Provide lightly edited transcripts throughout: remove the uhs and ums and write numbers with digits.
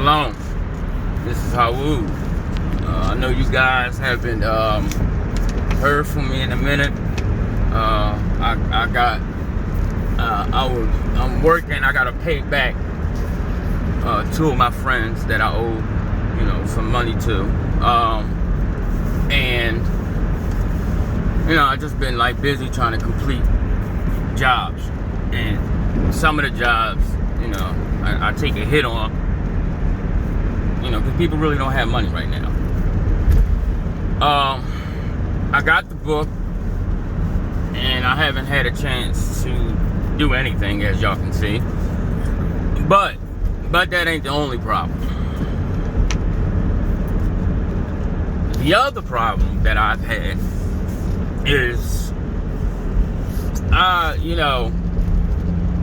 Shalom. This is Hawoo. I know you guys haven't heard from me in a minute. I'm working. I gotta pay back two of my friends that I owe, some money to. And I just been busy trying to complete jobs, and some of the jobs, I take a hit on, because people really don't have money right now. I got the book, and I haven't had a chance to do anything, as y'all can see. But that ain't the only problem. The other problem that I've had is,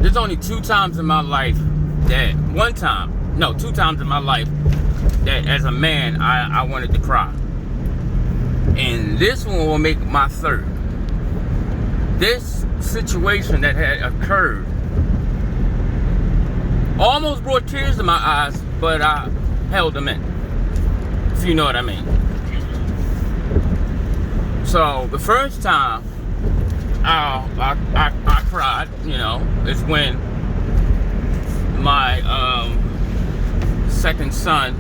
there's only two times in my life two times in my life that as a man, I wanted to cry. And this one will make my third. This situation that had occurred almost brought tears to my eyes, but I held them in, if you know what I mean. So the first time I cried, is when my second son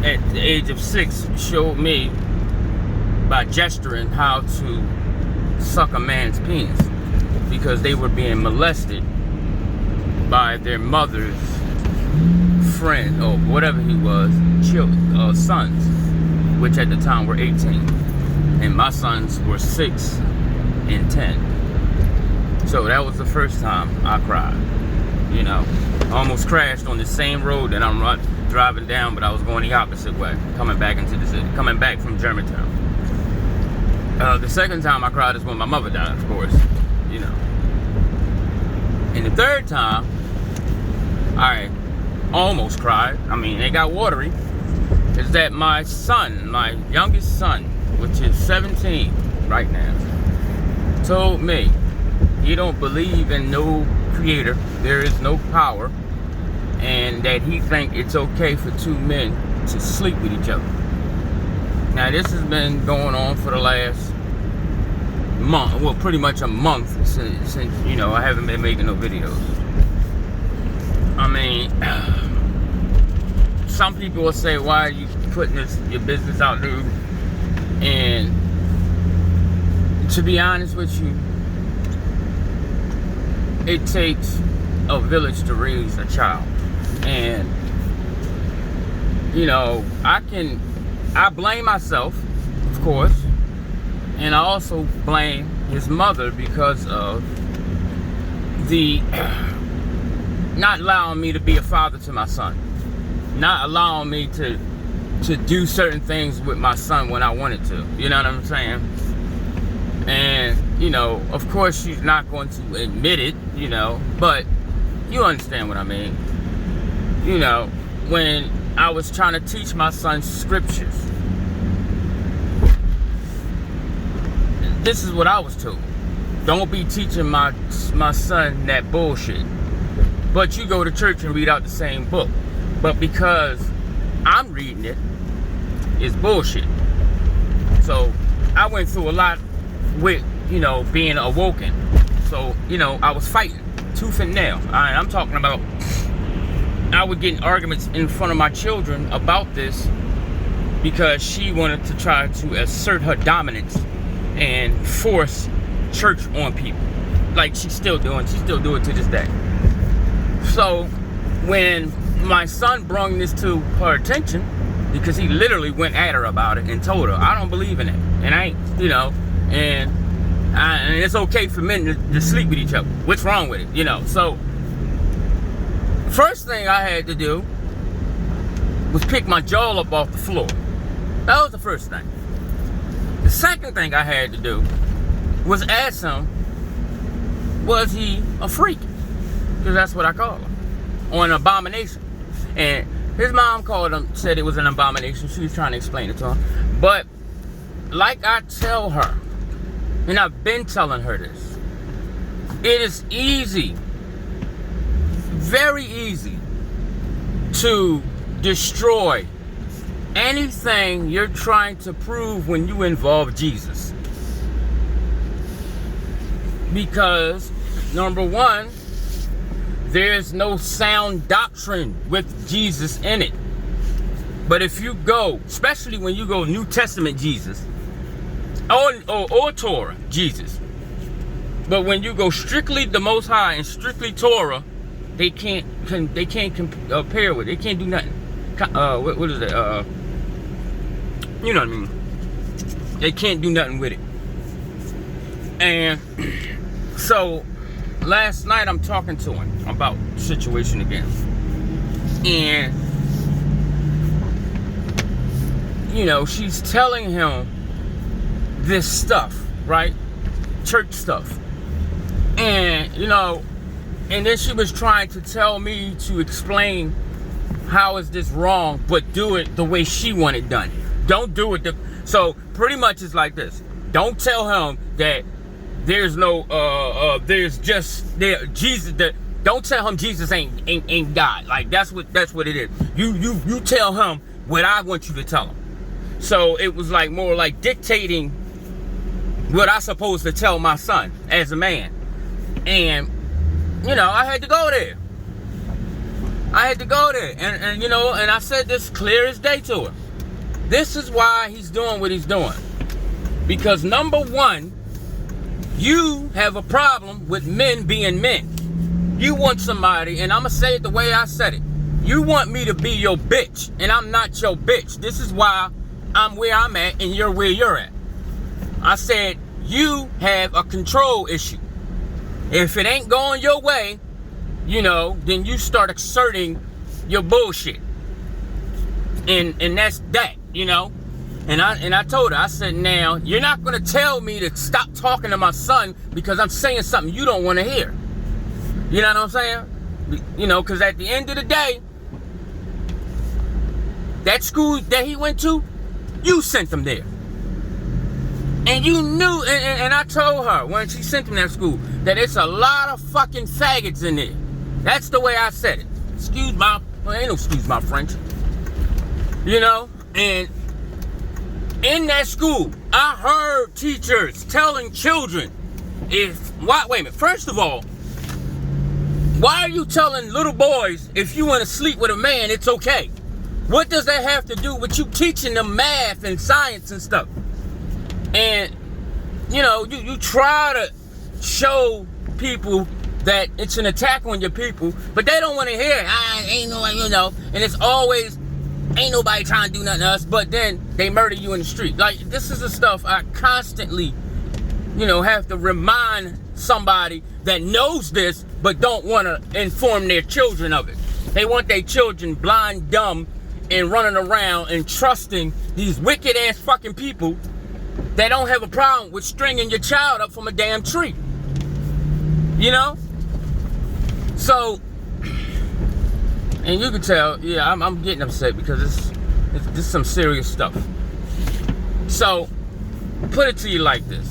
at the age of 6 showed me by gesturing how to suck a man's penis, because they were being molested by their mother's friend, or whatever he was, sons, which at the time were 18, and my sons were 6 and 10. So that was the first time I cried. I almost crashed on the same road that I'm driving down, but I was going the opposite way, coming back into the city, coming back from Germantown. The second time I cried is when my mother died, of course, And the third time, I almost cried, it got watery, is that my son, my youngest son, which is 17 right now, told me he don't believe in no creator, there is no power, and that he think it's okay for two men to sleep with each other. Now this has been going on for the last month, well, pretty much a month since I haven't been making no videos. Some people will say, why are you putting your business out, dude? And to be honest with you, it takes a village to raise a child. And I blame myself, of course, and I also blame his mother because of the not allowing me to be a father to my son, not allowing me to do certain things with my son when I wanted to. You know what I'm saying? And of course she's not going to admit it, but you understand what I mean. When I was trying to teach my son scriptures, this is what I was told. Don't be teaching my son that bullshit. But you go to church and read out the same book. But because I'm reading it, it's bullshit. So I went through a lot with, being awoken. So, I was fighting tooth and nail. I'm talking about, I would get in arguments in front of my children about this because she wanted to try to assert her dominance and force church on people. Like she's still doing it to this day. So when my son brought this to her attention, because he literally went at her about it and told her, I don't believe in it, and I ain't, and it's okay for men to sleep with each other. What's wrong with it? So first thing I had to do was pick my jaw up off the floor. That was the first thing. The second thing I had to do was ask him, was he a freak? Because that's what I call him, or an abomination. And his mom said it was an abomination. She was trying to explain it to him. But like I tell her, and I've been telling her this, it is easy, very easy, to destroy anything you're trying to prove when you involve Jesus. Because, number one, there's no sound doctrine with Jesus in it. But if you go, especially when you go New Testament Jesus, or Torah Jesus, but when you go strictly the Most High and strictly Torah, they can't compare with it. They can't do nothing. What is it? You know what I mean? They can't do nothing with it. And so last night I'm talking to him about the situation again. And, you know, she's telling him this stuff, right? Church stuff. And, you know, and then she was trying to tell me to explain how is this wrong, but do it the way she wanted done. Don't do it. So pretty much it's like this. Don't tell him that there's no, there's just there Jesus. Don't tell him Jesus ain't God. Like that's what it is. You tell him what I want you to tell him. So it was like more like dictating what I supposed to tell my son as a man. And, you know, I had to go there. And you know, and I said this clear as day to her. This is why he's doing what he's doing. Because number one, you have a problem with men being men. You want somebody, and I'm going to say it the way I said it. You want me to be your bitch, and I'm not your bitch. This is why I'm where I'm at, and you're where you're at. I said, you have a control issue. If it ain't going your way, you know, then you start asserting your bullshit. And that's that, you know. And I told her, I said, now, you're not going to tell me to stop talking to my son because I'm saying something you don't want to hear. You know what I'm saying? You know, because at the end of the day, that school that he went to, you sent him there. And you knew, and I told her when she sent him to that school, that it's a lot of fucking faggots in there. That's the way I said it. Excuse my French. You know, and in that school, I heard teachers telling children, wait a minute, first of all, why are you telling little boys if you want to sleep with a man, it's okay? What does that have to do with you teaching them math and science and stuff? And, you know, you try to show people that it's an attack on your people, but they don't want to hear it. Ain't no, you know, and it's always, ain't nobody trying to do nothing to us, but then they murder you in the street. Like, this is the stuff I constantly, you know, have to remind somebody that knows this, but don't want to inform their children of it. They want their children blind, dumb, and running around and trusting these wicked ass fucking people that don't have a problem with stringing your child up from a damn tree. You know? So, and you can tell, yeah, I'm getting upset because it's some serious stuff. So, put it to you like this.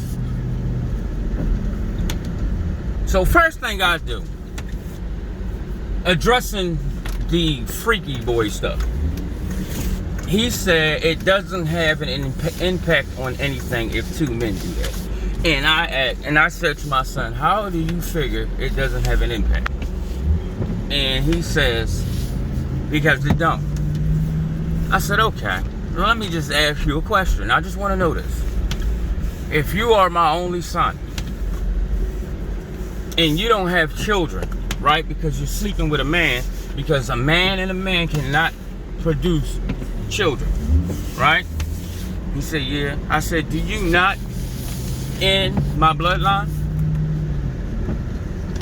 So, first thing I do, addressing the freaky boy stuff. He said it doesn't have an impact on anything if two men do that. And I said to my son, how do you figure it doesn't have an impact? And he says, because it don't. I said, okay, well, let me just ask you a question. I just want to know this. If you are my only son, and you don't have children, right? Because you're sleeping with a man, because a man and a man cannot produce children, right? He said, yeah. I said, do you not end my bloodline?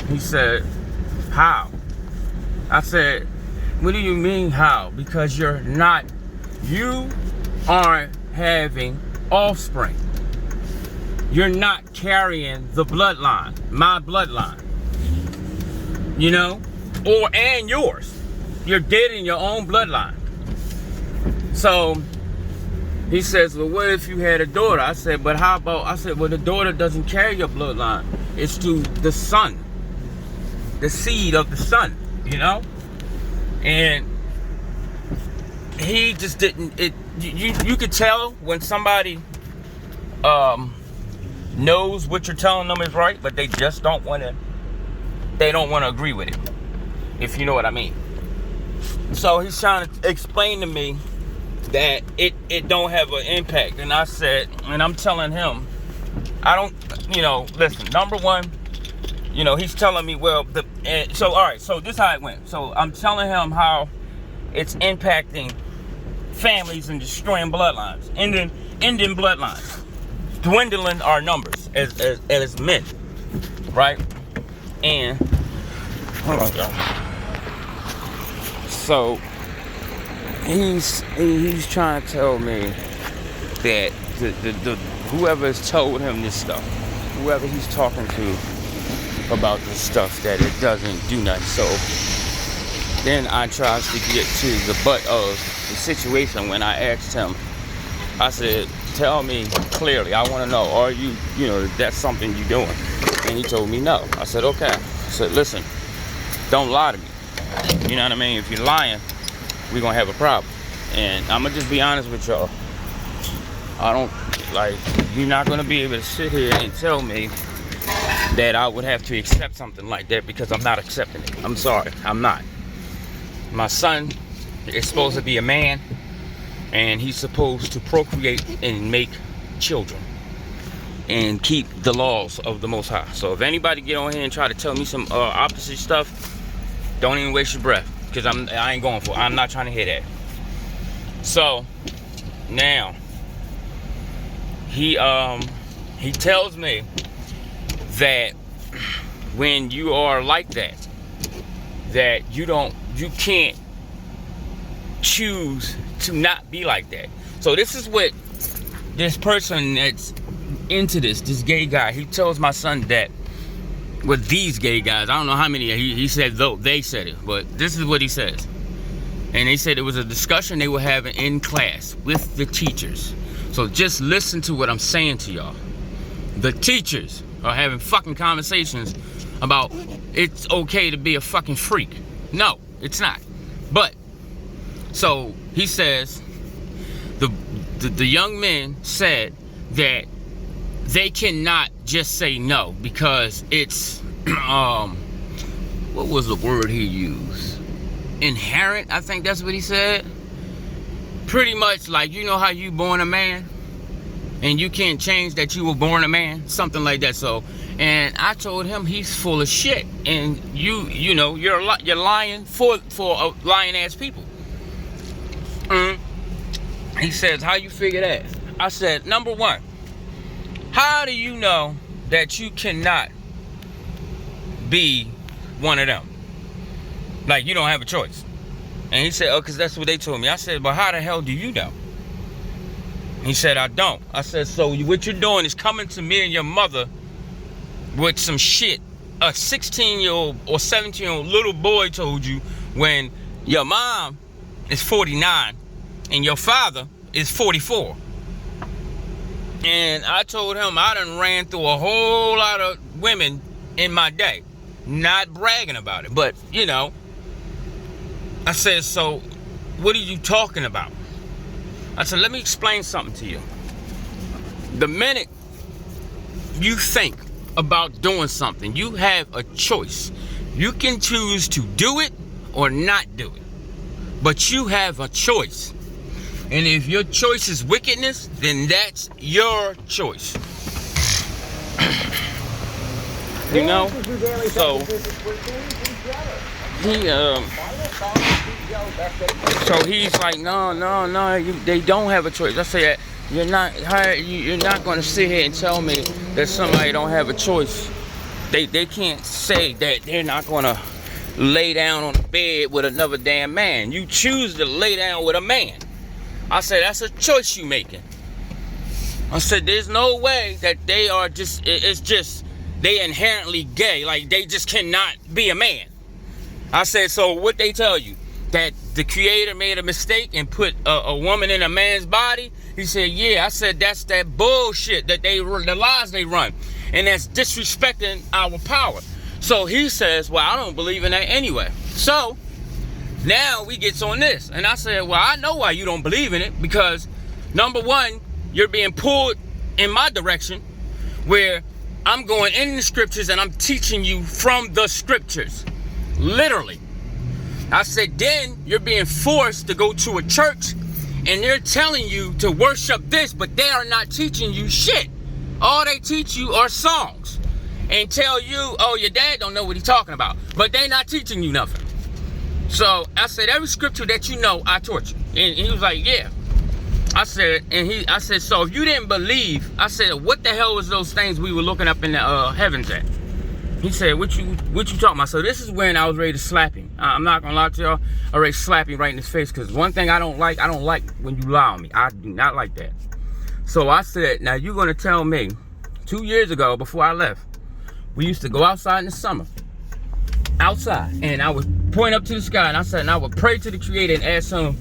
He said, how? I said, what do you mean how? Because you aren't having offspring. You're not carrying the bloodline, my bloodline. You know? And yours. You're dead in your own bloodline. So he says, well, what if you had a daughter? I said, but how about, I said, well, the daughter doesn't carry your bloodline. It's to the son, the seed of the son, you know? And he just didn't. You could tell when somebody knows what you're telling them is right, but they just don't want to. They don't want to agree with it, if you know what I mean. So he's trying to explain to me that it don't have an impact, and I said, and I'm telling him, I don't, listen. Number one, he's telling me, well, so all right, so this is how it went. So I'm telling him how it's impacting families and destroying bloodlines, ending bloodlines, dwindling our numbers as men, right? And hold on, y'all. So he's trying to tell me that the whoever has told him this stuff, whoever he's talking to about this stuff, that it doesn't do nothing. So then I tried to get to the butt of the situation when I asked him. I said, tell me clearly, I want to know, are you, that's something you're doing? And he told me no. I said, okay. I said, listen, don't lie to me. You know what I mean? If you're lying, we're going to have a problem. And I'm going to just be honest with y'all. You're not going to be able to sit here and tell me that I would have to accept something like that, because I'm not accepting it. I'm sorry, I'm not. My son is supposed to be a man, and he's supposed to procreate and make children and keep the laws of the Most High. So if anybody get on here and try to tell me some opposite stuff, don't even waste your breath, because I ain't going for it. I'm not trying to hear that. So now he tells me that when you are like that you can't choose to not be like that. So this is what this person that's into this gay guy, he tells my son that, with these gay guys, I don't know how many, he said, though they said it, but this is what he says. And they said it was a discussion they were having in class with the teachers. So just listen to what I'm saying to y'all. The teachers are having fucking conversations about it's okay to be a fucking freak. No, it's not. But so he says the young men said that they cannot just say no, because it's what was the word he used? Inherent, I think that's what he said. Pretty much like, how you born a man and you can't change that you were born a man, something like that. So, and I told him he's full of shit, and you're lying for lying ass people. He says, how you figure that? I said, number one, how do you know that you cannot be one of them? Like, you don't have a choice. And he said, oh, because that's what they told me. I said, but how the hell do you know? He said, I don't. I said, so what you're doing is coming to me and your mother with some shit a 16-year-old or 17-year-old little boy told you, when your mom is 49 and your father is 44. And I told him I done ran through a whole lot of women in my day. Not bragging about it, but, I said, so what are you talking about? I said, let me explain something to you. The minute you think about doing something, you have a choice. You can choose to do it or not do it, but you have a choice. And if your choice is wickedness, then that's your choice. So he's like, no, they don't have a choice. I say, you're not going to sit here and tell me that somebody don't have a choice. They can't say that they're not going to lay down on the bed with another damn man. You choose to lay down with a man. I said, that's a choice you making. I said, there's no way that they are they inherently gay. Like, they just cannot be a man. I said, so what they tell you? That the creator made a mistake and put a woman in a man's body? He said, yeah. I said, that's that bullshit that the lies they run. And that's disrespecting our power. So he says, well, I don't believe in that anyway. So Now we gets on this. And I said, well, I know why you don't believe in it. Because, number one, you're being pulled in my direction where I'm going in the scriptures and I'm teaching you from the scriptures. Literally. I said, then you're being forced to go to a church and they're telling you to worship this, but they are not teaching you shit. All they teach you are songs and tell you, oh, your dad don't know what he's talking about, but they not teaching you nothing. So I said, every scripture that you know, I taught you. And he was like, yeah. I said, so if you didn't believe, I said, what the hell was those things we were looking up in the heavens at? He said, what you talking about? So this is when I was ready to slap him. I'm not gonna lie to y'all, I ready to slap him right in his face, because one thing I don't like when you lie on me. I do not like that. So I said, now you're gonna tell me, 2 years ago before I left, we used to go outside in the summer. Outside, and I would point up to the sky, and I said, and I would pray to the Creator and ask him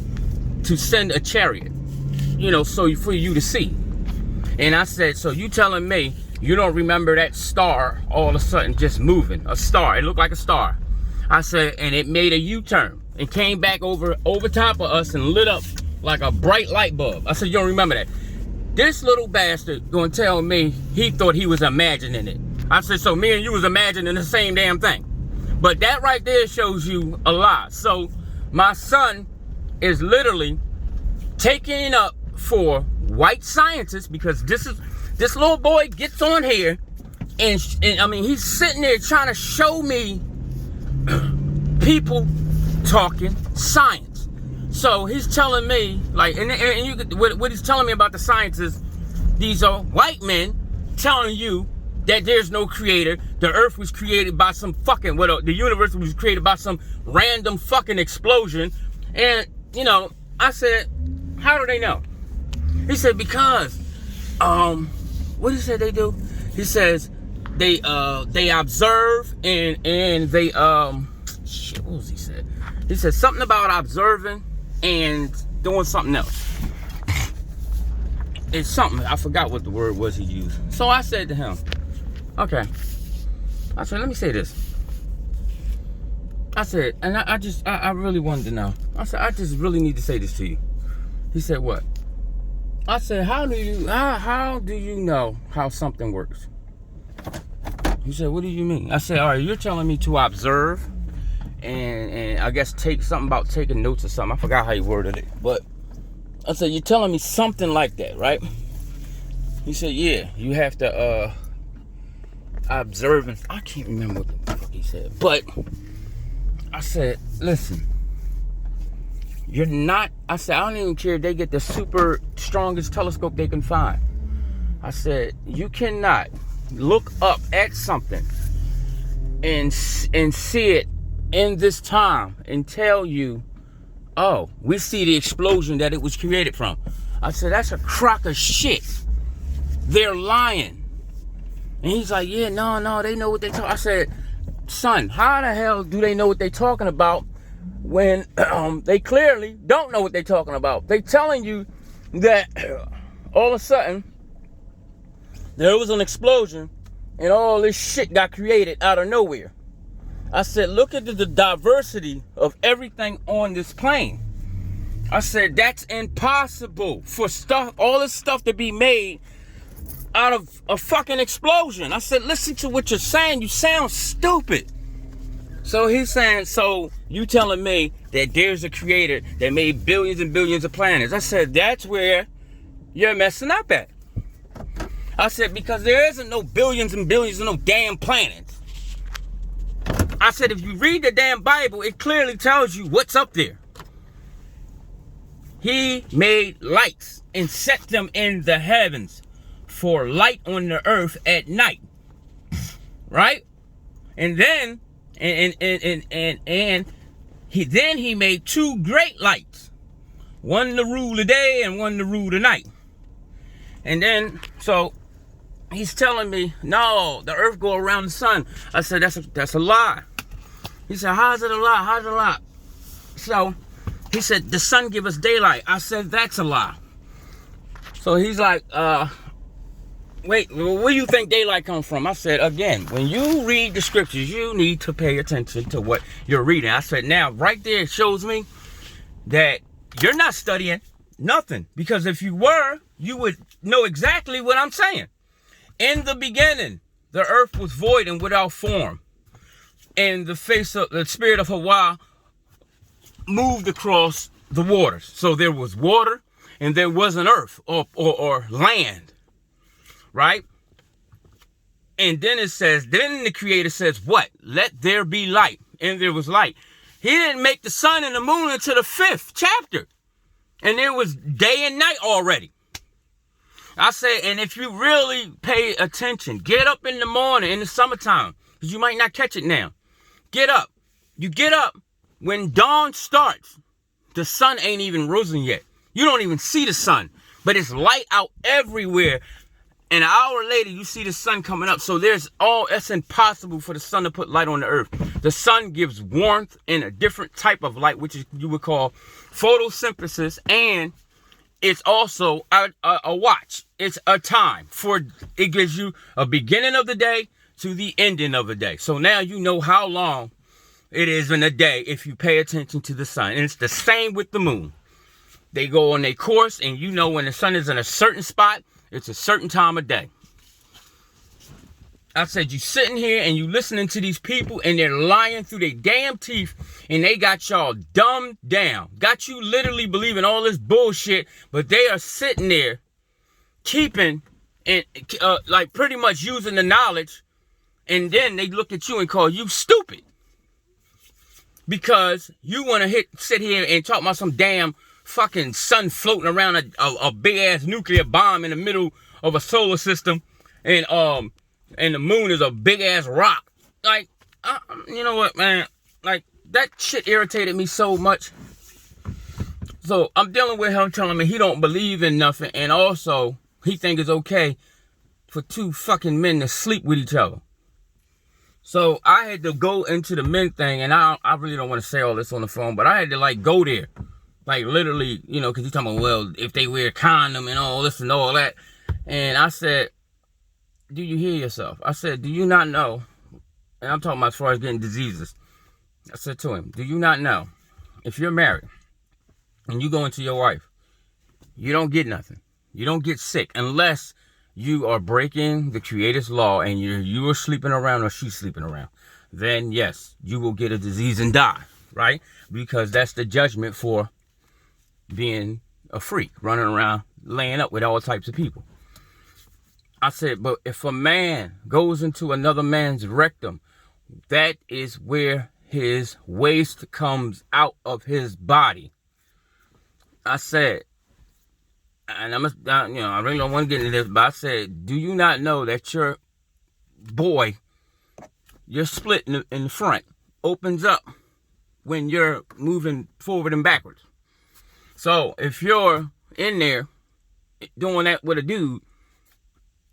to send a chariot, you know, so for you to see. And I said, so you telling me you don't remember that star all of a sudden just moving? A star, it looked like a star. I said, and it made a U-turn and came back over top of us and lit up like a bright light bulb. I said, you don't remember that? This little bastard gonna tell me he thought he was imagining it. I said, so me and you was imagining the same damn thing. But that right there shows you a lie. So my son is literally taking up for white scientists, because this little boy gets on here and I mean, he's sitting there trying to show me people talking science. So he's telling me, like, what he's telling me about the science is, these are white men telling you that there's no creator. The earth was created by some fucking, the universe was created by some random fucking explosion. And, you know, I said, how do they know? He said, because, what he said they do? He says, they observe and they, shit, what was he said? He said something about observing and doing something else. It's something, I forgot what the word was he used. So I said to him, okay. I said, let me say this. I said, and I really wanted to know. I said, I just really need to say this to you. He said, what? I said, how do you know how something works? He said, what do you mean? I said, all right, you're telling me to observe and I guess take something about taking notes or something. I forgot how he worded it, but I said, you're telling me something like that, right? He said, yeah, you have to observe, and I can't remember what the fuck he said, but I said, listen, you're not, I said, I don't even care if they get the super strongest telescope they can find. I said, you cannot look up at something and see it in this time and tell you, oh, we see the explosion that it was created from. I said, that's a crock of shit. They're lying. And he's like, yeah, no, they know what they talk. I said, son, how the hell do they know what they're talking about when they clearly don't know what they're talking about? They telling you that all of a sudden there was an explosion and all this shit got created out of nowhere. I said, look at the diversity of everything on this plane. I said, that's impossible for all this stuff to be made out of a fucking explosion. I said, listen to what you're saying. You sound stupid. So he's saying, so you telling me that there's a creator that made billions and billions of planets. I said, that's where you're messing up at. I said, because there isn't no billions and billions of no damn planets. I said, if you read the damn Bible, it clearly tells you what's up there. He made lights and set them in the heavens for light on the earth at night. Right? And then he made two great lights. One to rule the day and one to rule the night. And then, so he's telling me, no, the earth go around the sun. I said, that's a lie. He said, how's it a lie? How's it a lie? So he said, the sun give us daylight. I said, that's a lie. So he's like, wait, where do you think daylight comes from? I said, again, when you read the scriptures, you need to pay attention to what you're reading. I said, now, right there, it shows me that you're not studying nothing. Because if you were, you would know exactly what I'm saying. In the beginning, the earth was void and without form. And the face of the spirit of Hawa moved across the waters. So there was water and there was an earth or land. Right? And then it says, then the creator says, what? Let there be light. And there was light. He didn't make the sun and the moon until the 5th chapter. And there was day and night already. I say, and if you really pay attention, get up in the morning in the summertime, because you might not catch it now. Get up. You get up when dawn starts. The sun ain't even risen yet. You don't even see the sun, but it's light out everywhere. And an hour later, you see the sun coming up. So it's impossible for the sun to put light on the earth. The sun gives warmth and a different type of light, which is you would call photosynthesis. And it's also a watch. It's a time it gives you a beginning of the day to the ending of the day. So now you know how long it is in a day if you pay attention to the sun. And it's the same with the moon. They go on their course, and you know when the sun is in a certain spot, it's a certain time of day. I said, you sitting here and you listening to these people and they're lying through their damn teeth and they got y'all dumbed down. Got you literally believing all this bullshit, but they are sitting there keeping and like pretty much using the knowledge, and then they look at you and call you stupid. Because you want to sit here and talk about some damn fucking sun floating around a big ass nuclear bomb in the middle of a solar system, and the moon is a big ass rock. Like, you know what, man? Like, that shit irritated me so much. So I'm dealing with him telling me he don't believe in nothing, and also he think it's okay for two fucking men to sleep with each other. So I had to go into the men thing, and I really don't want to say all this on the phone, but I had to like go there. Like literally, you know, because you're talking about, well, if they wear a condom and all this and all that. And I said, do you hear yourself? I said, do you not know? And I'm talking about as far as getting diseases. I said to him, do you not know? If you're married and you go into your wife, you don't get nothing. You don't get sick unless you are breaking the Creator's law and you are sleeping around or she's sleeping around. Then yes, you will get a disease and die, right? Because that's the judgment for being a freak, running around, laying up with all types of people. I said, but if a man goes into another man's rectum, that is where his waste comes out of his body. I said, and I really don't want to get into this, but I said, do you not know that your boy, your split in the front opens up when you're moving forward and backwards? So if you're in there doing that with a dude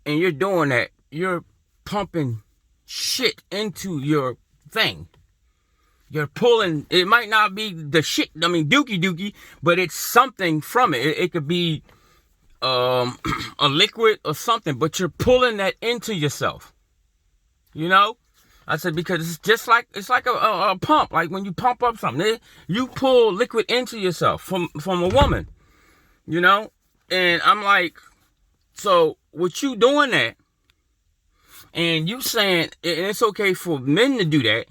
and you're doing that, you're pumping shit into your thing. You're pulling, it might not be the shit, dookie, but it's something from it. It could be a liquid or something, but you're pulling that into yourself. You know? I said, because it's just like, it's like a pump. Like when you pump up something, you pull liquid into yourself from a woman, you know? And I'm like, so with you doing that, and you saying it's okay for men to do that,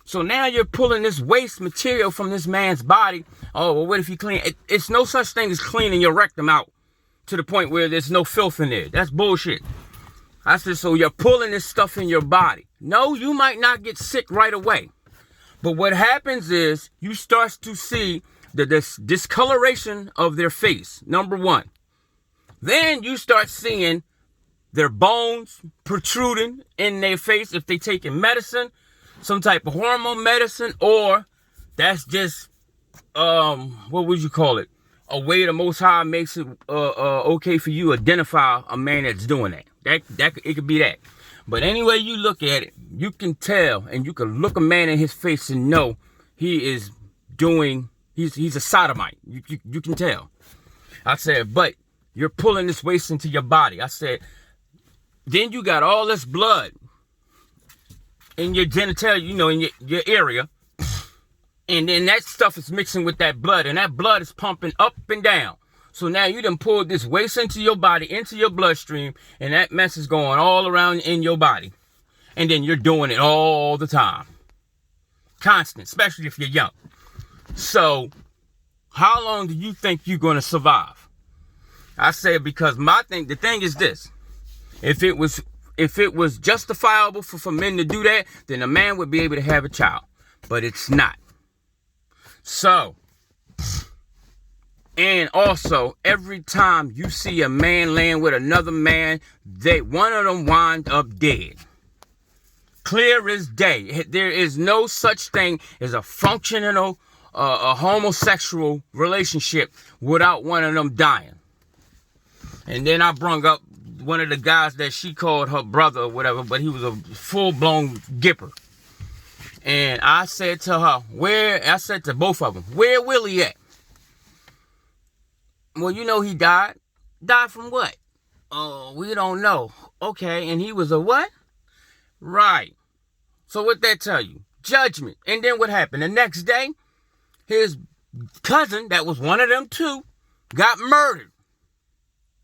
so now you're pulling this waste material from this man's body. Oh, well, what if you clean? It's no such thing as cleaning your rectum out to the point where there's no filth in there. That's bullshit. I said, so you're pulling this stuff in your body. No, you might not get sick right away. But what happens is you start to see the discoloration of their face, number one. Then you start seeing their bones protruding in their face if they taking medicine, some type of hormone medicine, or that's just, what would you call it? A way the Most High makes it okay for you to identify a man that's doing that. It could be that. But any way you look at it, you can tell, and you can look a man in his face and know he is doing, he's a sodomite. You can tell. I said, but you're pulling this waste into your body. I said, Then you got all this blood in your genitalia, in your area. And then that stuff is mixing with that blood. And that blood is pumping up and down. So now you done poured this waste into your body, into your bloodstream. And that mess is going all around in your body. And then you're doing it all the time. Constant, especially if you're young. So how long do you think you're going to survive? I say because the thing is this. If it was justifiable for men to do that, then a man would be able to have a child. But it's not. So, and also, every time you see a man laying with another man, one of them wind up dead. Clear as day. There is no such thing as a functional, a homosexual relationship without one of them dying. And then I brung up one of the guys that she called her brother or whatever, but he was a full-blown gipper. And I said to her, I said to both of them, where Willie at? Well, he died. Died from what? Oh, we don't know. Okay, and he was a what? Right. So what that tell you? Judgment. And then what happened? The next day, his cousin, that was one of them too, got murdered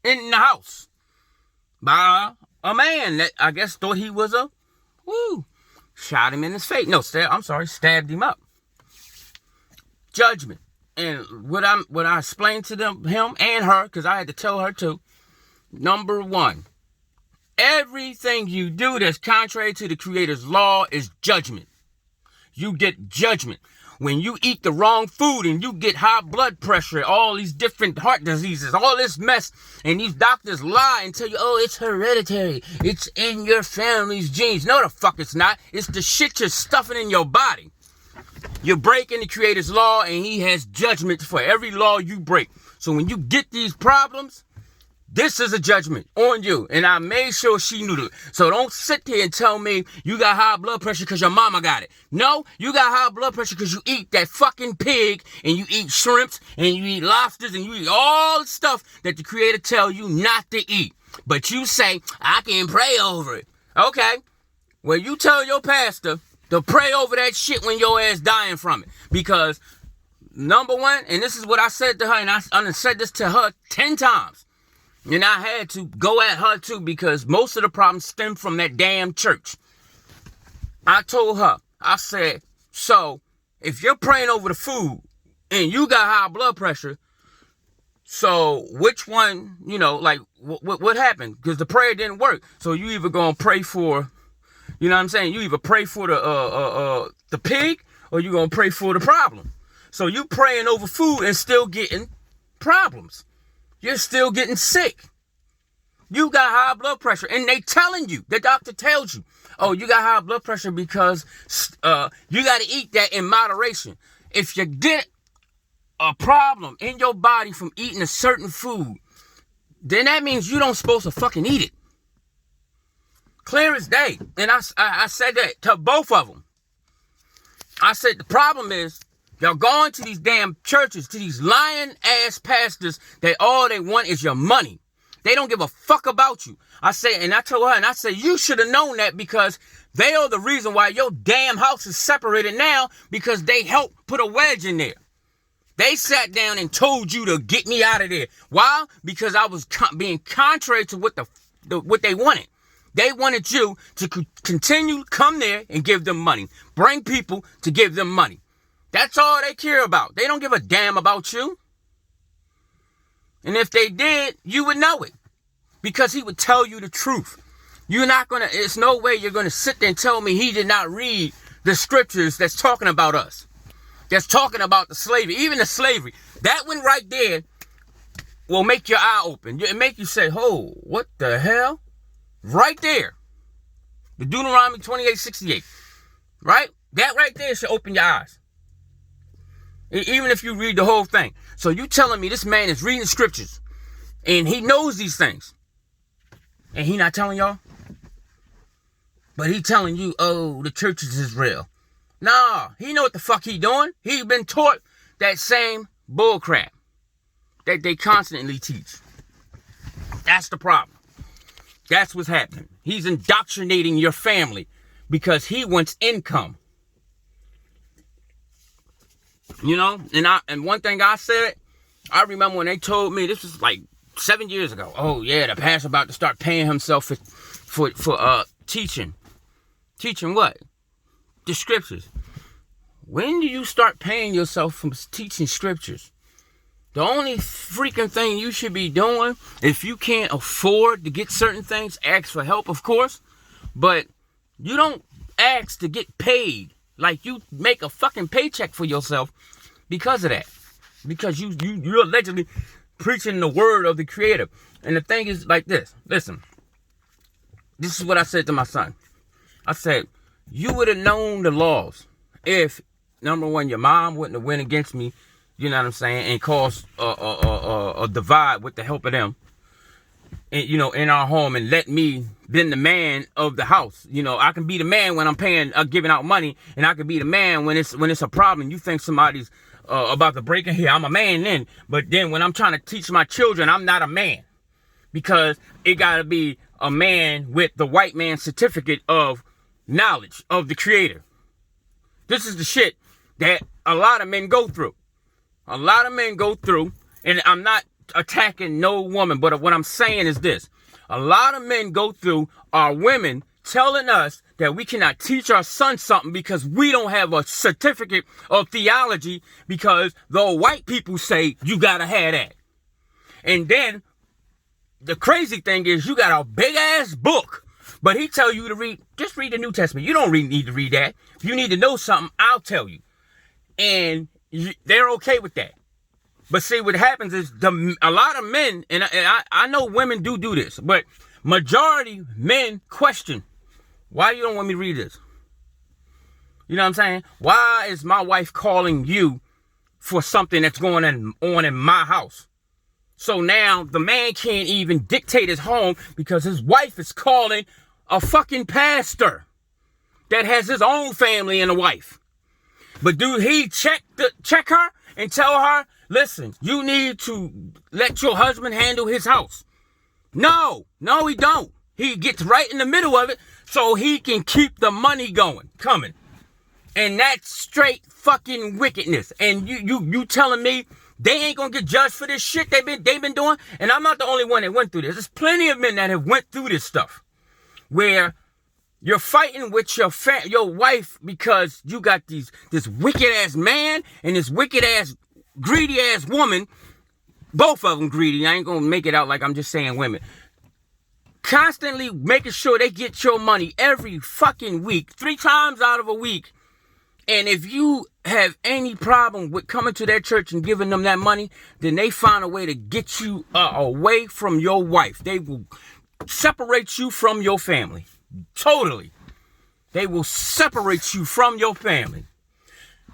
in the house by a man that I guess thought he was shot him in his face. No, stabbed him up. Judgment. And what I explained to him and her, because I had to tell her too, number one, everything you do that's contrary to the Creator's law is judgment. You get judgment. When you eat the wrong food and you get high blood pressure, all these different heart diseases, all this mess, and these doctors lie and tell you, oh, it's hereditary. It's in your family's genes. No, the fuck it's not. It's the shit you're stuffing in your body. You're breaking the Creator's law, and He has judgment for every law you break. So when you get these problems, this is a judgment on you. And I made sure she knew it. So don't sit here and tell me you got high blood pressure because your mama got it. No, you got high blood pressure because you eat that fucking pig and you eat shrimps and you eat lobsters and you eat all the stuff that the Creator tell you not to eat. But you say, I can pray over it. Okay. Well, you tell your pastor to pray over that shit when your ass dying from it. Because number one, and this is what I said to her, and I said this to her 10 times. And I had to go at her too because most of the problems stem from that damn church. I told her, I said, so if you're praying over the food and you got high blood pressure, so which one, what happened? Because the prayer didn't work. So you either gonna pray for, you know what I'm saying? You either pray for the pig or you gonna pray for the problem. So you praying over food and still getting problems. You're still getting sick. You got high blood pressure. And they telling you, the doctor tells you, oh, you got high blood pressure because you got to eat that in moderation. If you get a problem in your body from eating a certain food, then that means you don't supposed to fucking eat it. Clear as day. And I said that to both of them. I said the problem is, y'all going to these damn churches, to these lying ass pastors that all they want is your money. They don't give a fuck about you. I told her, and I said, you should have known that because they are the reason why your damn house is separated now because they helped put a wedge in there. They sat down and told you to get me out of there. Why? Because I was being contrary to what they wanted. They wanted you to continue to come there and give them money. Bring people to give them money. That's all they care about. They don't give a damn about you. And if they did, you would know it. Because He would tell you the truth. It's no way you're going to sit there and tell me He did not read the scriptures that's talking about us. That's talking about the slavery. Even the slavery. That one right there will make your eye open. It make you say, oh, what the hell? Right there. The Deuteronomy 28:68. Right? That right there should open your eyes. Even if you read the whole thing. So you telling me this man is reading the scriptures and he knows these things and he not telling y'all? But he telling you, oh, the churches is real. Nah, he know what the fuck he doing. He been taught that same bullcrap that they constantly teach. That's the problem. That's what's happening. He's indoctrinating your family because he wants income. You know, and one thing I said, I remember when they told me, this was like 7 years ago. Oh yeah, the pastor about to start paying himself for teaching. Teaching what? The scriptures. When do you start paying yourself from teaching scriptures? The only freaking thing you should be doing, if you can't afford to get certain things, ask for help, of course. But you don't ask to get paid. Like you make a fucking paycheck for yourself because of that. Because you're allegedly preaching the word of the Creator. And the thing is like this. Listen. This is what I said to my son. I said, you would have known the laws if, number one, your mom wouldn't have went against me, you know what I'm saying, and caused a divide with the help of them. And, you know, in our home, and let me been the man of the house. You know, I can be the man when I'm giving out money, and I can be the man when it's a problem. You think somebody's about to break in here, I'm a man then. But then when I'm trying to teach my children, I'm not a man, because it got to be a man with the white man's certificate of knowledge of the Creator. This is the shit that a lot of men go through. A lot of men go through, and I'm not attacking no woman, but what I'm saying is this. A lot of men go through are women telling us that we cannot teach our son something because we don't have a certificate of theology, because the white people say you gotta have that. And then the crazy thing is, you got a big ass book, but he tell you to just read the New Testament. You don't really need to read that. If you need to know something, I'll tell you. And they're okay with that. But see, what happens is a lot of men, and I know women do this, but majority men question, why you don't want me to read this? You know what I'm saying? Why is my wife calling you for something that's going on in my house? So now the man can't even dictate his home because his wife is calling a fucking pastor that has his own family and a wife. But do he check her and tell her, listen, you need to let your husband handle his house? No, he don't. He gets right in the middle of it so he can keep the money coming. And that's straight fucking wickedness. And you telling me they ain't gonna get judged for this shit they've been doing? And I'm not the only one that went through this. There's plenty of men that have went through this stuff, where you're fighting with your wife because you got this wicked ass man and this wicked ass greedy ass woman. Both of them greedy. I ain't gonna make it out like I'm just saying women. Constantly making sure they get your money every fucking week, 3 times out of a week. And if you have any problem with coming to their church and giving them that money, then they find a way to get you away from your wife. They will separate you from your family. Totally. They will separate you from your family.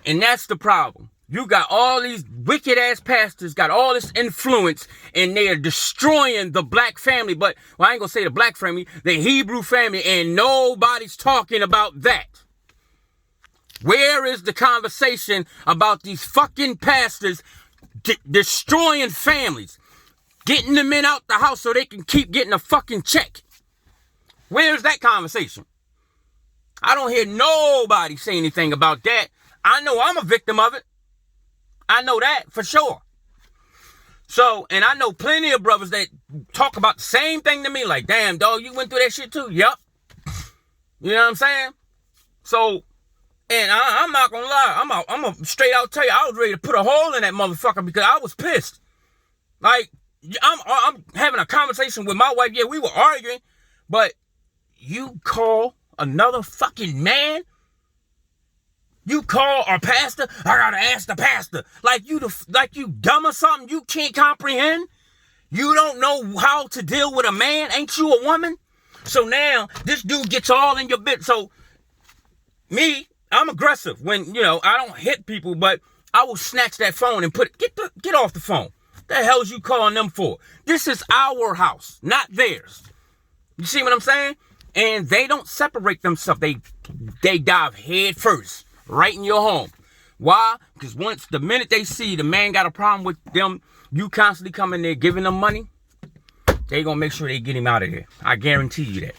And that's the problem. You got all these wicked ass pastors, got all this influence, and they are destroying the black family. But, well, I ain't gonna say the black family, the Hebrew family, and nobody's talking about that. Where is the conversation about these fucking pastors destroying families, getting the men out the house so they can keep getting a fucking check? Where's that conversation? I don't hear nobody say anything about that. I know I'm a victim of it. I know that for sure. So, and I know plenty of brothers that talk about the same thing to me, like, damn, dog, you went through that shit too? Yup. You know what I'm saying? So, and I'm not gonna lie, I'm gonna straight out tell you, I was ready to put a hole in that motherfucker because I was pissed. Like, I'm having a conversation with my wife. Yeah, we were arguing, but you call another fucking man? You call our pastor? I gotta ask the pastor. Like you dumb or something? You can't comprehend? You don't know how to deal with a man? Ain't you a woman? So now this dude gets all in your bit. So me, I'm aggressive when, I don't hit people, but I will snatch that phone and get off the phone. What the hell is you calling them for? This is our house, not theirs. You see what I'm saying? And they don't separate themselves. They dive head first right in your home. Why? Because the minute they see the man got a problem with them, you constantly come in there giving them money, they gonna make sure they get him out of there. I guarantee you that.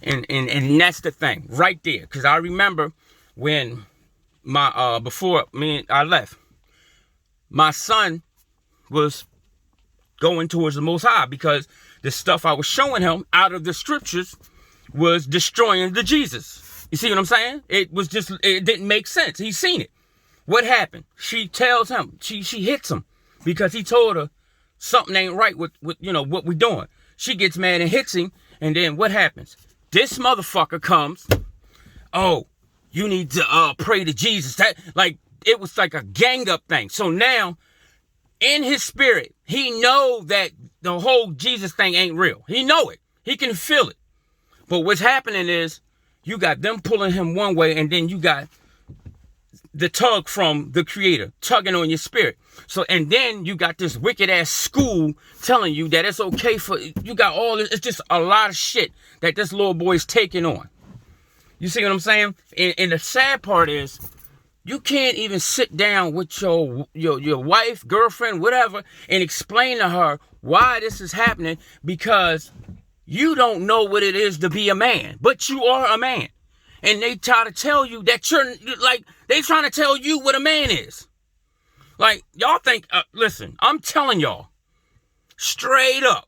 And that's the thing right there. Because I remember when before I left, my son was going towards the Most High because the stuff I was showing him out of the scriptures was destroying the Jesus. You see what I'm saying? It didn't make sense. He's seen it. What happened? She tells him, she hits him because he told her something ain't right with what we're doing. She gets mad and hits him, and then what happens? This motherfucker comes, oh, you need to pray to Jesus. It was like a gang up thing. So now, in his spirit, he know that the whole Jesus thing ain't real. He know it. He can feel it. But what's happening is you got them pulling him one way, and then you got the tug from the creator tugging on your spirit. So, and then you got this wicked ass school telling you that it's okay you got all this. It's just a lot of shit that this little boy's taking on. You see what I'm saying? And the sad part is, you can't even sit down with your wife, girlfriend, whatever, and explain to her why this is happening, because you don't know what it is to be a man, but you are a man. And they try to tell you that they trying to tell you what a man is. Like, y'all think, listen, I'm telling y'all, straight up,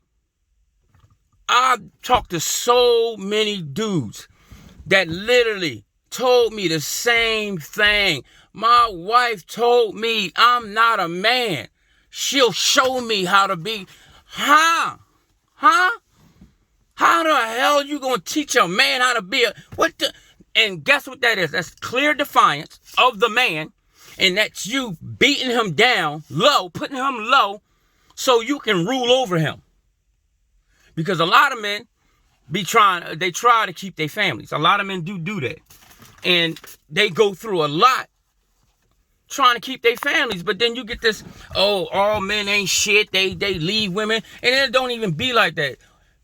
I've talked to so many dudes that literally told me the same thing. My wife told me I'm not a man. She'll show me how to be. Huh? How the hell you gonna teach a man how to be and guess what that is? That's clear defiance of the man, and that's you beating him down low, putting him low, so you can rule over him. Because a lot of men they try to keep their families. A lot of men do that. And they go through a lot trying to keep their families. But then you get this, all men ain't shit. They leave women. And it don't even be like that.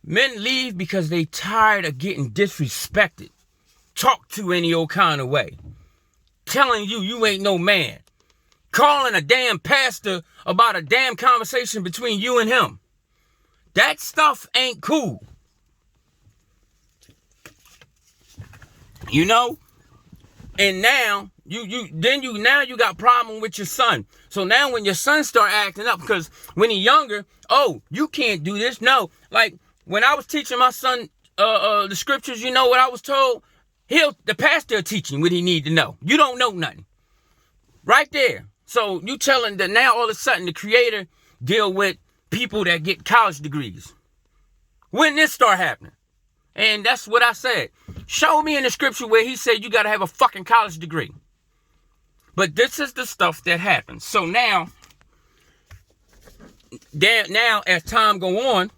Men leave because they tired of getting disrespected. Talked to any old kind of way. Telling you ain't no man. Calling a damn pastor about a damn conversation between you and him. That stuff ain't cool. You know? And now you got problem with your son. So now when your son start acting up, because when he's younger, you can't do this. No, like when I was teaching my son the scriptures, you know what I was told? The pastor teaching what he need to know. You don't know nothing. Right there. So you telling that now all of a sudden the creator deal with people that get college degrees. When this start happening? And that's what I said. Show me in the scripture where he said you got to have a fucking college degree. But this is the stuff that happens. So now as time go on,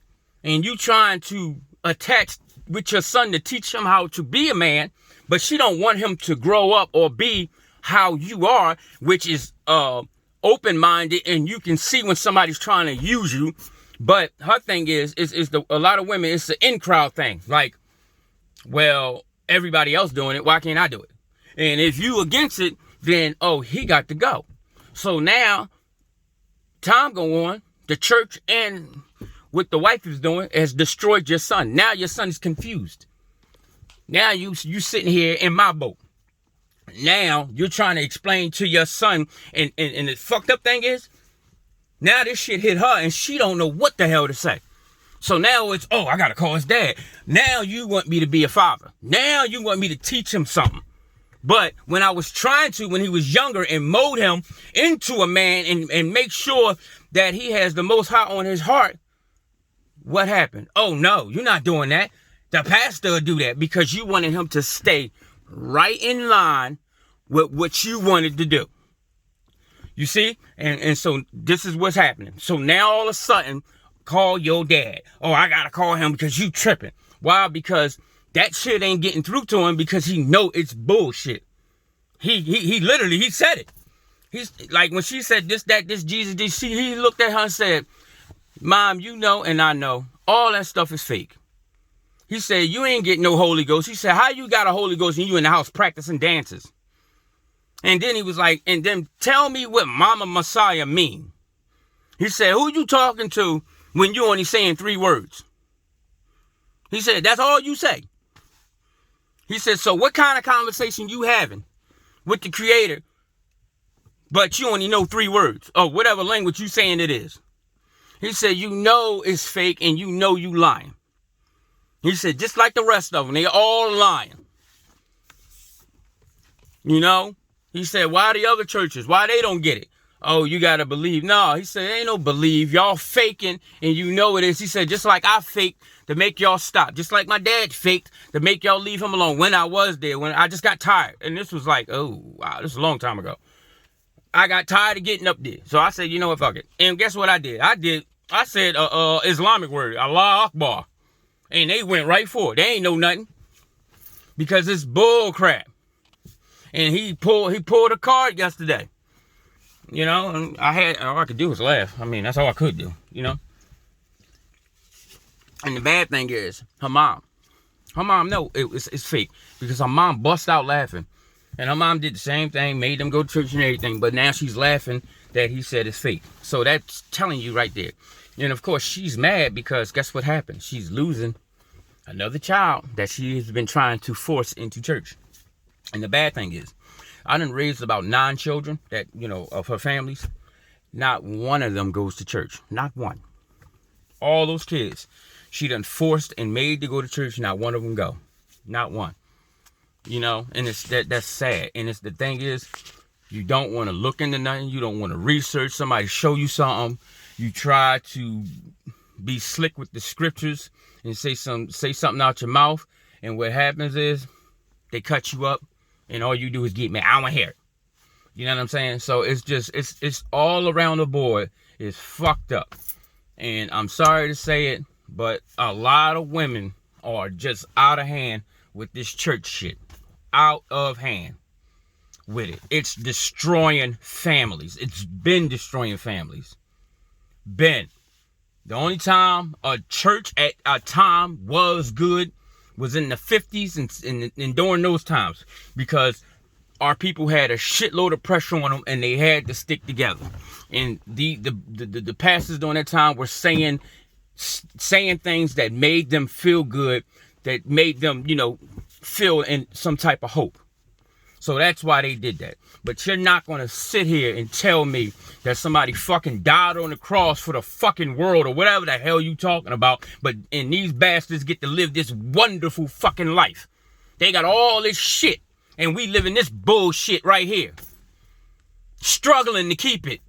and you trying to attach with your son to teach him how to be a man, but she don't want him to grow up or be how you are, which is open-minded, and you can see when somebody's trying to use you. But her thing is a lot of women, it's the in-crowd thing. Like, well, everybody else doing it, why can't I do it? And if you against it, then, he got to go. So now, time go on, the church and what the wife is doing has destroyed your son. Now your son is confused. Now you sitting here in my boat. Now you're trying to explain to your son, and the fucked up thing is, now this shit hit her and she don't know what the hell to say. So now it's, I gotta call his dad. Now you want me to be a father. Now you want me to teach him something. But when I was trying to, when he was younger, and mold him into a man and make sure that he has the Most High on his heart, what happened? Oh no, you're not doing that. The pastor will do that because you wanted him to stay right in line with what you wanted to do. You see? And so this is what's happening. So now all of a sudden, call your dad. I gotta call him because you tripping. Why? Because that shit ain't getting through to him because he know it's bullshit. He literally, he said it. He's like, when she said this Jesus, he looked at her and said, Mom, you know and I know all that stuff is fake. He said, you ain't getting no Holy Ghost. He said, how you got a Holy Ghost and you in the house practicing dances? And then he was like, and then tell me what Mama Messiah mean. He said, who you talking to when you only saying 3 words? He said, that's all you say. He said, so what kind of conversation you having with the creator, but you only know 3 words, or whatever language you saying it is? He said, you know it's fake and you know you lying. He said, just like the rest of them, they all lying. You know? He said, why the other churches, why they don't get it? Oh, you got to believe. No, he said, ain't no believe. Y'all faking and you know it is. He said, just like I faked to make y'all stop. Just like my dad faked to make y'all leave him alone when I was there, when I just got tired. And this was like, oh, wow, this is a long time ago. I got tired of getting up there. So I said, you know what, fuck it. And guess what I did? I said Islamic word, Allah Akbar. And they went right for it. They ain't know nothing. Because it's bull crap. And he pulled a card yesterday. You know, and all I could do was laugh. I mean, that's all I could do, you know. And the bad thing is, her mom know it's fake. Because her mom bust out laughing. And her mom did the same thing, made them go to church and everything. But now she's laughing that he said it's fake. So that's telling you right there. And of course, she's mad because guess what happened? She's losing another child that she has been trying to force into church. And the bad thing is, I done raised about 9 children that, you know, of her families. Not one of them goes to church. Not one. All those kids, she done forced and made to go to church. Not one of them go. Not one. You know, and it's that's sad. And it's the thing is, you don't want to look into nothing. You don't want to research. Somebody show you something. You try to be slick with the scriptures and say something out your mouth. And what happens is they cut you up. And all you do is get mad. I don't want to hear it. You know what I'm saying? So it's just, it's all around the board. It's fucked up. And I'm sorry to say it, but a lot of women are just out of hand with this church shit. Out of hand with it. It's destroying families. It's been destroying families. The only time a church at a time was good was in the 50s and during those times, because our people had a shitload of pressure on them and they had to stick together. And the pastors during that time were saying things that made them feel good, that made them, you know, feel in some type of hope. So that's why they did that. But you're not going to sit here and tell me that somebody fucking died on the cross for the fucking world or whatever the hell you talking about. And these bastards get to live this wonderful fucking life. They got all this shit. And we live in this bullshit right here. Struggling to keep it.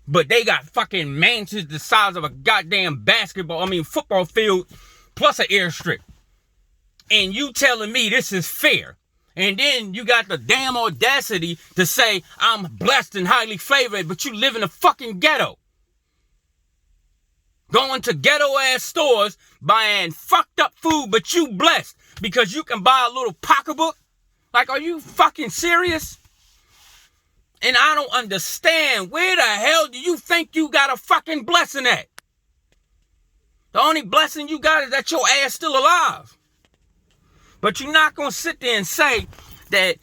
But they got fucking mansions the size of a goddamn football field plus an airstrip. And you telling me this is fair. And then you got the damn audacity to say, I'm blessed and highly favored, but you live in a fucking ghetto. Going to ghetto-ass stores, buying fucked up food, but you blessed because you can buy a little pocketbook? Like, are you fucking serious? And I don't understand, where the hell do you think you got a fucking blessing at? The only blessing you got is that your ass still alive. But you're not going to sit there and say that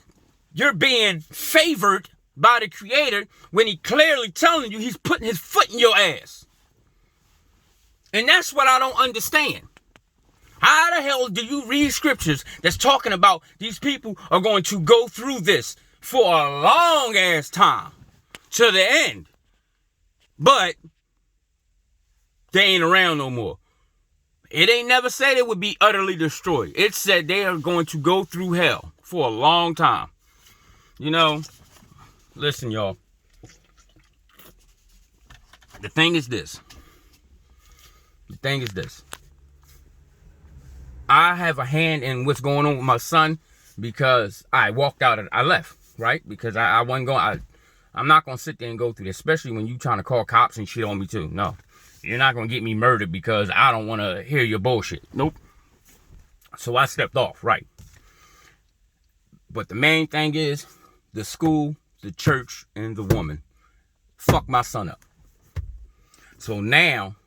you're being favored by the Creator when he clearly telling you he's putting his foot in your ass. And that's what I don't understand. How the hell do you read scriptures that's talking about these people are going to go through this for a long ass time to the end, but they ain't around no more? It ain't never said it would be utterly destroyed. It said they are going to go through hell for a long time. You know, listen, y'all. The thing is this. I have a hand in what's going on with my son because I walked out and I left, right? Because I wasn't going, I'm not going to sit there and go through this, especially when you trying to call cops and shit on me too. No. You're not going to get me murdered because I don't want to hear your bullshit. Nope. So I stepped off, right? But the main thing is the school, the church, and the woman fucked my son up. So now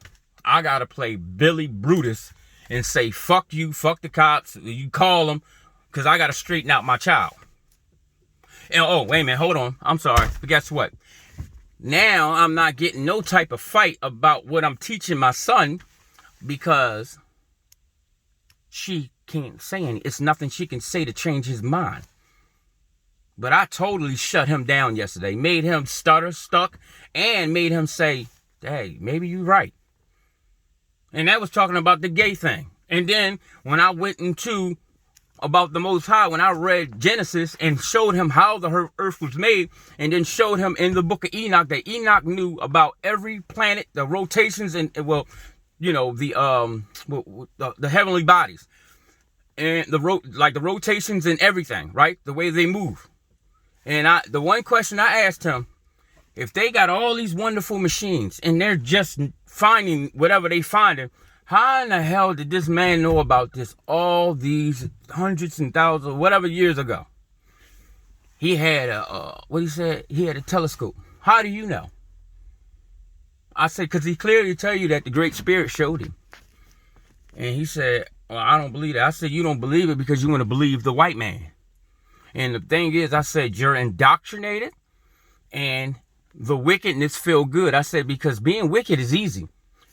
I got to play Billy Brutus and say, fuck you, fuck the cops. You call them because I got to straighten out my child. And oh, wait a minute, hold on. I'm sorry. But guess what? Now I'm not getting no type of fight about what I'm teaching my son because she can't say anything. It's nothing she can say to change his mind. But I totally shut him down yesterday. Made him stutter, stuck, and made him say, hey, maybe you're right. And that was talking about the gay thing. And then when I went into about the Most High, when I read Genesis and showed him how the earth was made, and then showed him in the book of Enoch that Enoch knew about every planet, the rotations, and well, you know, the heavenly bodies, and the rotations and everything, right? The way they move. And the one question I asked him, if they got all these wonderful machines and they're just finding whatever they finding, how in the hell did this man know about this all these hundreds and thousands, whatever years ago? He had he had a telescope. How do you know? I said, because he clearly tell you that the Great Spirit showed him. And he said, well, I don't believe it. I said, you don't believe it because you want to believe the white man. And the thing is, I said, you're indoctrinated and the wickedness feel good. I said, because being wicked is easy.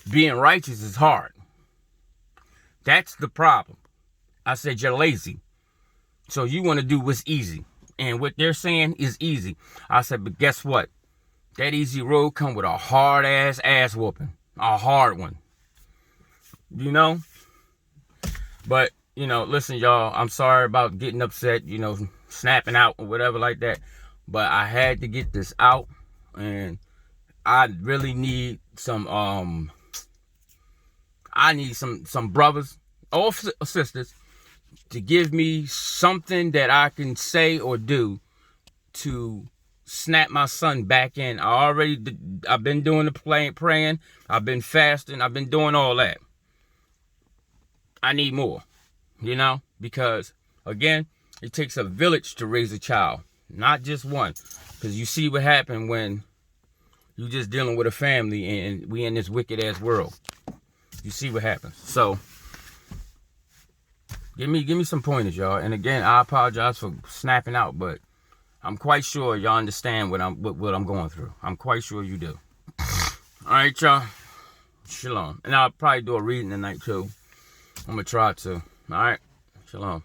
Being righteous is hard. That's the problem. I said, you're lazy. So you want to do what's easy. And what they're saying is easy. I said, but guess what? That easy road come with a hard ass whooping. A hard one. You know? But, you know, listen, y'all, I'm sorry about getting upset, you know, snapping out or whatever like that. But I had to get this out. And I really need some brothers or sisters to give me something that I can say or do to snap my son back in. I've been doing the praying, I've been fasting, I've been doing all that. I need more, you know, because again, it takes a village to raise a child, not just one. Because you see what happened when you just dealing with a family and we in this wicked ass world. You see what happens. So give me some pointers, y'all. And again, I apologize for snapping out, but I'm quite sure y'all understand what I'm going through. I'm quite sure you do. All right, y'all. Shalom. And I'll probably do a reading tonight too. I'm gonna try to. All right. Shalom.